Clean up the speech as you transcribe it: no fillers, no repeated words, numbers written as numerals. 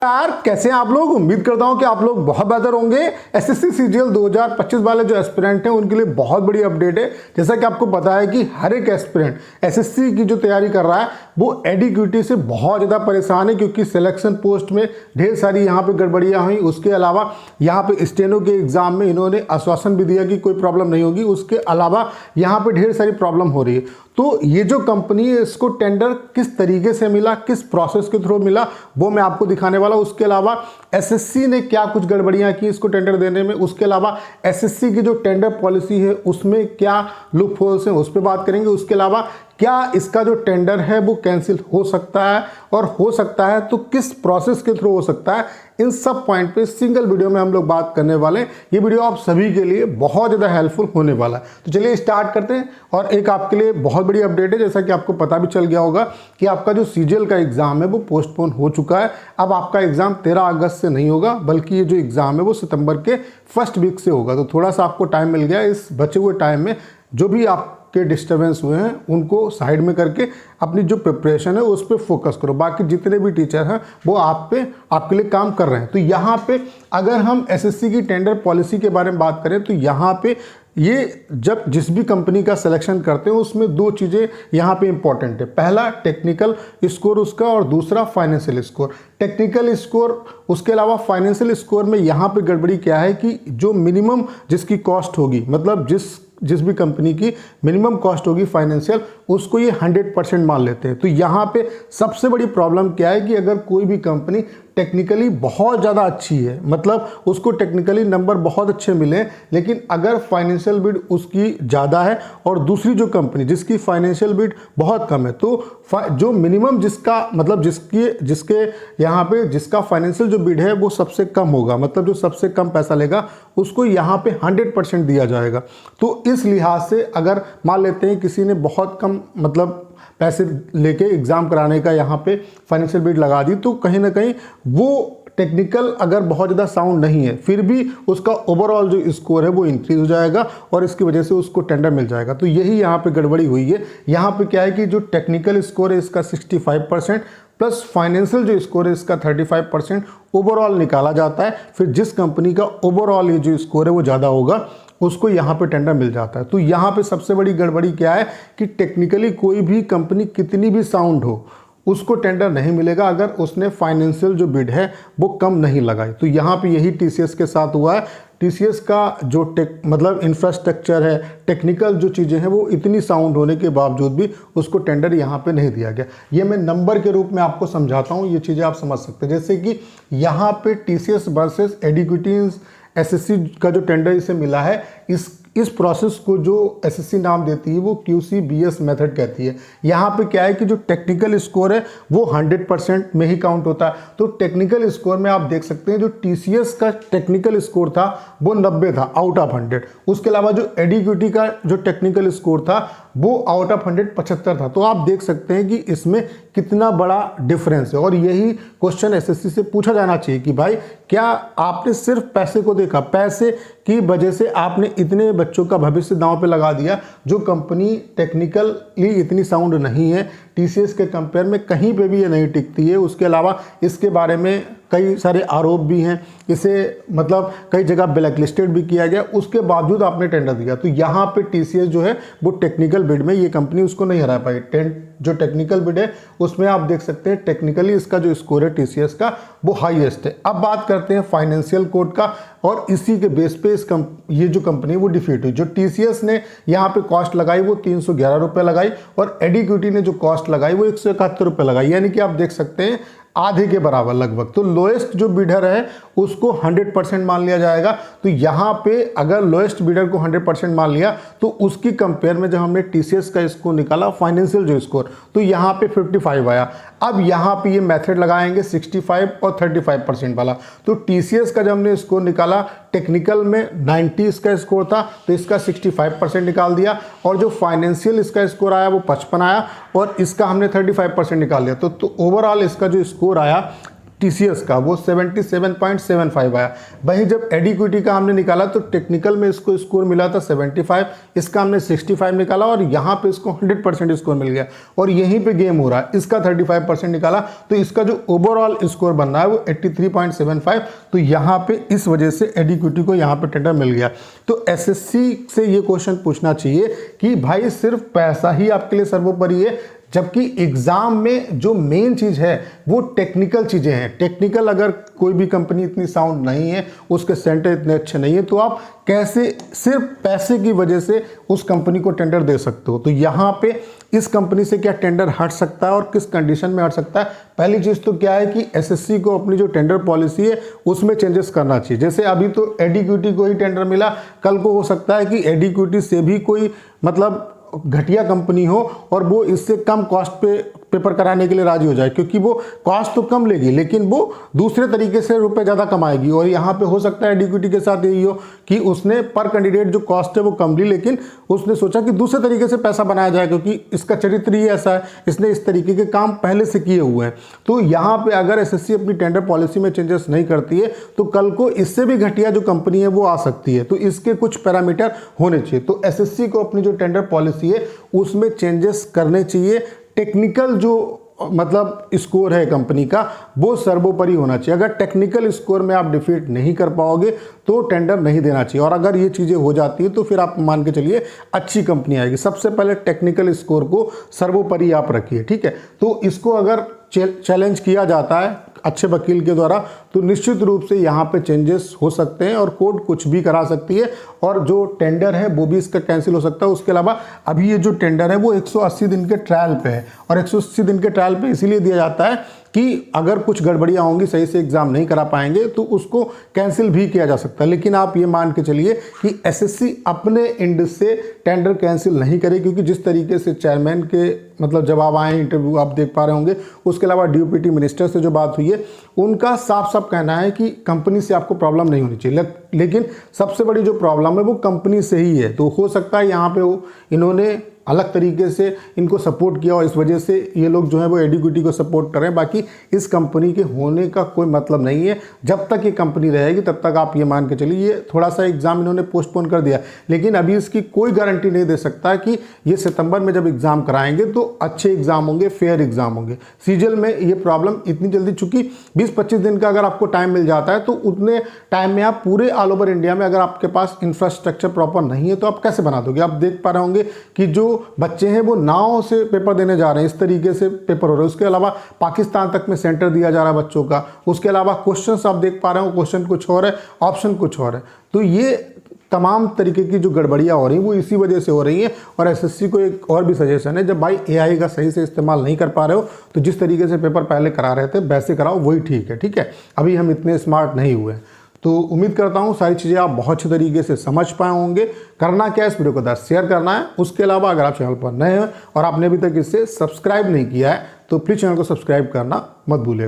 यार कैसे हैं आप लोग। उम्मीद करता हूं कि आप लोग बहुत बेहतर होंगे। एसएससी सीजीएल 2025 वाले जो एस्पिरेंट हैं उनके लिए बहुत बड़ी अपडेट है। जैसा कि आपको पता है कि हर एक एस्पिरेंट एसएससी की जो तैयारी कर रहा है वो एडिक्विटी से बहुत ज़्यादा परेशान है, क्योंकि सिलेक्शन पोस्ट में ढेर सारी यहाँ पे गड़बड़ियाँ हुई। उसके अलावा यहाँ पे स्टेनो के एग्जाम में इन्होंने आश्वासन भी दिया कि कोई प्रॉब्लम नहीं होगी। उसके अलावा यहाँ पे ढेर सारी प्रॉब्लम हो रही है। तो ये जो कंपनी है इसको टेंडर किस तरीके से मिला, किस प्रोसेस के थ्रू मिला, वो मैं आपको दिखाने वाला हूं। उसके अलावा एसएससी ने क्या कुछ गड़बड़ियां की इसको टेंडर देने में, उसके अलावा एसएससी की जो टेंडर पॉलिसी है उसमें क्या लूप होल्स हैं उस पर बात करेंगे। उसके अलावा क्या इसका जो टेंडर है वो कैंसिल हो सकता है, और हो सकता है तो किस प्रोसेस के थ्रू हो सकता है, इन सब पॉइंट पे सिंगल वीडियो में हम लोग बात करने वाले हैं। ये वीडियो आप सभी के लिए बहुत ज़्यादा हेल्पफुल होने वाला है। तो चलिए स्टार्ट करते हैं। और एक आपके लिए बहुत बड़ी अपडेट है, जैसा कि आपको पता भी चल गया होगा कि आपका जो सीजीएल का एग्जाम है वो पोस्टपोन हो चुका है। अब आपका एग्जाम 13 अगस्त से नहीं होगा, बल्कि ये जो एग्जाम है वो सितंबर के फर्स्ट वीक से होगा। तो थोड़ा सा आपको टाइम मिल गया। इस बचे हुए टाइम में जो भी आपके डिस्टर्बेंस हुए हैं उनको साइड में करके अपनी जो प्रिपरेशन है उस पर फोकस करो। बाकी जितने भी टीचर हैं वो आपके लिए काम कर रहे हैं। तो यहाँ पे अगर हम एसएससी की टेंडर पॉलिसी के बारे में बात करें तो यहाँ पे ये जब जिस भी कंपनी का सिलेक्शन करते हैं उसमें दो चीज़ें यहाँ पे इंपॉर्टेंट है। पहला टेक्निकल स्कोर उसका, और दूसरा फाइनेंशियल स्कोर। टेक्निकल स्कोर उसके अलावा फाइनेंशियल स्कोर में यहाँ पे गड़बड़ी क्या है कि जो मिनिमम जिसकी कॉस्ट होगी, मतलब जिस भी कंपनी की मिनिमम कॉस्ट होगी फाइनेंशियल, उसको ये 100% मान लेते हैं। तो यहाँ पे सबसे बड़ी प्रॉब्लम क्या है कि अगर कोई भी कंपनी टेक्निकली बहुत ज़्यादा अच्छी है, मतलब उसको टेक्निकली नंबर बहुत अच्छे मिले, लेकिन अगर फाइनेंशियल बिड उसकी ज़्यादा है और दूसरी जो कंपनी जिसकी फाइनेंशियल बिड बहुत कम है, तो जो मिनिमम जिसका मतलब जिसके यहाँ पे जिसका फाइनेंशियल जो बिड है वो सबसे कम होगा, मतलब जो सबसे कम पैसा लेगा उसको यहाँ पे 100% दिया जाएगा। तो इस लिहाज से अगर मान लेते हैं किसी ने बहुत कम मतलब पैसे लेके एग्जाम कराने का यहाँ पे फाइनेंशियल बिड लगा दी, तो कहीं ना कहीं वो टेक्निकल अगर बहुत ज़्यादा साउंड नहीं है फिर भी उसका ओवरऑल जो स्कोर है वो इंक्रीज हो जाएगा और इसकी वजह से उसको टेंडर मिल जाएगा। तो यही यहाँ पे गड़बड़ी हुई है। यहाँ पे क्या है कि जो टेक्निकल स्कोर है इसका 65% प्लस फाइनेंशियल जो स्कोर है इसका 35% ओवरऑल निकाला जाता है। फिर जिस कंपनी का ओवरऑल ये जो स्कोर है वो ज़्यादा होगा उसको यहाँ पे टेंडर मिल जाता है। तो यहाँ पे सबसे बड़ी गड़बड़ी क्या है कि टेक्निकली कोई भी कंपनी कितनी भी साउंड हो उसको टेंडर नहीं मिलेगा अगर उसने फाइनेंशियल जो बिड है वो कम नहीं लगाई। तो यहाँ पे यही टीसीएस के साथ हुआ है। टीसीएस का जो मतलब इंफ्रास्ट्रक्चर है, टेक्निकल जो चीज़ें हैं वो इतनी साउंड होने के बावजूद भी उसको टेंडर यहाँ पे नहीं दिया गया। ये मैं नंबर के रूप में आपको समझाता हूँ, ये चीज़ें आप समझ सकते हैं। जैसे कि यहाँ पे टीसीएस वर्सेस एडिक्विटीज एसएससी का जो टेंडर इसे मिला है, इस प्रोसेस को जो एसएससी नाम देती है वो QCBS मेथड कहती है। यहाँ पे क्या है कि जो टेक्निकल स्कोर है वो 100% में ही काउंट होता है। तो टेक्निकल स्कोर में आप देख सकते हैं जो टीसीएस का टेक्निकल स्कोर था वो 90 था आउट ऑफ 100। उसके अलावा जो एडिक्विटी का जो टेक्निकल स्कोर था वो आउट ऑफ 100 75 था। तो आप देख सकते हैं कि इसमें कितना बड़ा डिफरेंस है। और यही क्वेश्चन एसएससी से पूछा जाना चाहिए कि भाई क्या आपने सिर्फ पैसे को देखा, पैसे की वजह से आपने इतने बच्चों का भविष्य दांव पे लगा दिया। जो कंपनी टेक्निकली इतनी साउंड नहीं है, टीसीएस के कंपेयर में कहीं पे भी ये नहीं टिकती है। उसके अलावा इसके बारे में कई सारे आरोप भी हैं, इसे मतलब कई जगह ब्लैक लिस्टेड भी किया गया, उसके बावजूद आपने टेंडर दिया। तो यहाँ पे टीसीएस जो है वो टेक्निकल बिड में ये कंपनी उसको नहीं हरा पाई। जो टेक्निकल बिड है उसमें आप देख सकते हैं टेक्निकली इसका जो स्कोर है टीसीएस का वो हाईएस्ट है। अब बात करते हैं फाइनेंशियल कोड का, और इसी के बेस पे ये जो कंपनी वो डिफीट हुई। जो टीसीएस ने यहाँ पे कॉस्ट लगाई वो 311 रुपये लगाई, और एडिक्विटी ने जो कॉस्ट लगाई वो 171 रुपये लगाई, यानी कि आप देख सकते हैं आधे के बराबर लगभग। तो लोएस्ट जो बिडर है उसको 100% मान लिया जाएगा। तो यहाँ पे अगर लोएस्ट बिडर को 100% मान लिया तो उसकी कंपेयर में जब हमने टीसीएस का स्कोर निकाला फाइनेंशियल जो स्कोर, तो यहाँ पे 55 आया। अब यहाँ पे ये मेथड लगाएंगे 65 और 35% वाला। तो टीसीएस का जब हमने स्कोर निकाला टेक्निकल में 90 इसका स्कोर था, तो इसका 65% निकाल दिया, और जो फाइनेंशियल इसका स्कोर आया वो 55 आया, और इसका हमने 35% निकाल लिया। तो ओवरऑल इसका जो स्कोर आया टीसीएस का वो 77.75 आया। वहीं जब एडिक्विटी का हमने निकाला तो टेक्निकल में इसको स्कोर मिला था 75, इसका हमने 65 निकाला और यहाँ पे इसको 100% स्कोर मिल गया और यहीं पे गेम हो रहा है। इसका 35% निकाला तो इसका जो ओवरऑल स्कोर बन रहा है वो 83.75, तो यहाँ पे इस वजह से एडिक्विटी को यहाँ पे टेंडर मिल गया। तो एसएससी से ये क्वेश्चन पूछना चाहिए कि भाई सिर्फ पैसा ही आपके लिए सर्वोपरि है, जबकि एग्जाम में जो मेन चीज है वो टेक्निकल चीजें हैं। टेक्निकल अगर कोई भी कंपनी इतनी साउंड नहीं है, उसके सेंटर इतने अच्छे नहीं है, तो आप कैसे सिर्फ पैसे की वजह से उस कंपनी को टेंडर दे सकते हो। तो यहाँ पे इस कंपनी से क्या टेंडर हट सकता है और किस कंडीशन में हट सकता है। पहली चीज तो क्या है कि एसएससी को अपनी जो टेंडर पॉलिसी है उसमें चेंजेस करना चाहिए। जैसे अभी तो एडिक्विटी को ही टेंडर मिला, कल को हो सकता है कि एडिक्विटी से भी कोई मतलब घटिया कंपनी हो और वो इससे कम कॉस्ट पे पेपर कराने के लिए राजी हो जाए, क्योंकि वो कॉस्ट तो कम लेगी लेकिन वो दूसरे तरीके से रुपए ज़्यादा कमाएगी। और यहाँ पे हो सकता है एडिक्विटी के साथ यही हो कि उसने पर कैंडिडेट जो कॉस्ट है वो कम ली, लेकिन उसने सोचा कि दूसरे तरीके से पैसा बनाया जाए, क्योंकि इसका चरित्र ही ऐसा है, इसने इस तरीके के काम पहले से किए हुए हैं। तो यहाँ पे अगर एसएससी अपनी टेंडर पॉलिसी में चेंजेस नहीं करती है तो कल को इससे भी घटिया जो कंपनी है वो आ सकती है। तो इसके कुछ पैरामीटर होने चाहिए। तो एसएससी को अपनी जो टेंडर पॉलिसी है उसमें चेंजेस करने चाहिए। टेक्निकल जो मतलब स्कोर है कंपनी का वो सर्वोपरि होना चाहिए। अगर टेक्निकल स्कोर में आप डिफीट नहीं कर पाओगे तो टेंडर नहीं देना चाहिए। और अगर ये चीज़ें हो जाती है तो फिर आप मान के चलिए अच्छी कंपनी आएगी। सबसे पहले टेक्निकल स्कोर को सर्वोपरि आप रखिए, ठीक है। तो इसको अगर चैलेंज किया जाता है अच्छे वकील के द्वारा तो निश्चित रूप से यहाँ पे चेंजेस हो सकते हैं और कोर्ट कुछ भी करा सकती है और जो टेंडर है वो भी इसका कैंसिल हो सकता है। उसके अलावा अभी ये जो टेंडर है वो 180 दिन के ट्रायल पे है और 180 दिन के ट्रायल पे इसीलिए दिया जाता है कि अगर कुछ गड़बड़ियाँ होंगी, सही से एग्जाम नहीं करा पाएंगे तो उसको कैंसिल भी किया जा सकता है। लेकिन आप ये मान के चलिए कि एसएससी अपने एंड से टेंडर कैंसिल नहीं करे, क्योंकि जिस तरीके से चेयरमैन के मतलब जवाब आए, इंटरव्यू आप देख पा रहे होंगे, उसके अलावा डीओपीटी मिनिस्टर से जो बात हुई है उनका साफ साफ कहना है कि कंपनी से आपको प्रॉब्लम नहीं होनी चाहिए, लेकिन सबसे बड़ी जो प्रॉब्लम है वो कंपनी से ही है। तो हो सकता है यहाँ पे इन्होंने अलग तरीके से इनको सपोर्ट किया और इस वजह से ये लोग जो है वो एडिक्विटी को सपोर्ट कर रहे हैं। बाकी इस कंपनी के होने का कोई मतलब नहीं है। जब तक ये कंपनी रहेगी तब तक आप ये मान के चलिए। ये थोड़ा सा एग्जाम इन्होंने पोस्टपोन कर दिया, लेकिन अभी इसकी कोई गारंटी नहीं दे सकता कि ये सितंबर में जब एग्जाम कराएंगे तो अच्छे एग्जाम होंगे, फेयर एग्जाम होंगे। सीजीएल में ये प्रॉब्लम इतनी जल्दी, चूंकि 20-25 दिन का अगर आपको टाइम मिल जाता है तो उतने टाइम में आप पूरे ऑल ओवर इंडिया में अगर आपके पास इंफ्रास्ट्रक्चर प्रॉपर नहीं है तो आप कैसे बना दोगे। आप देख पा रहे होंगे कि जो बच्चे हैं वो नाव से पेपर देने जा रहे हैं, इस तरीके से पेपर हो रहे हैं। उसके अलावा पाकिस्तान तक में सेंटर दिया जा रहा है बच्चों का। उसके अलावा क्वेश्चंस आप देख पा रहे हो, क्वेश्चन कुछ और है, ऑप्शन कुछ और है। तो ये तमाम तरीके की जो गड़बड़ियाँ हो रही हैं वो इसी वजह से हो रही हैं। और एसएससी को एक और भी सजेशन है, जब भाई एआई का सही से इस्तेमाल नहीं कर पा रहे हो तो जिस तरीके से पेपर पहले करा रहे थे वैसे कराओ, वही ठीक है, ठीक है। अभी हम इतने स्मार्ट नहीं हुए। तो उम्मीद करता हूँ सारी चीज़ें आप बहुत अच्छे तरीके से समझ पाए होंगे। करना क्या है, इस वीडियो को शेयर करना है। उसके अलावा अगर आप चैनल पर नए हैं और आपने अभी तक इसे सब्सक्राइब नहीं किया है तो प्लीज़ चैनल को सब्सक्राइब करना मत भूलिएगा।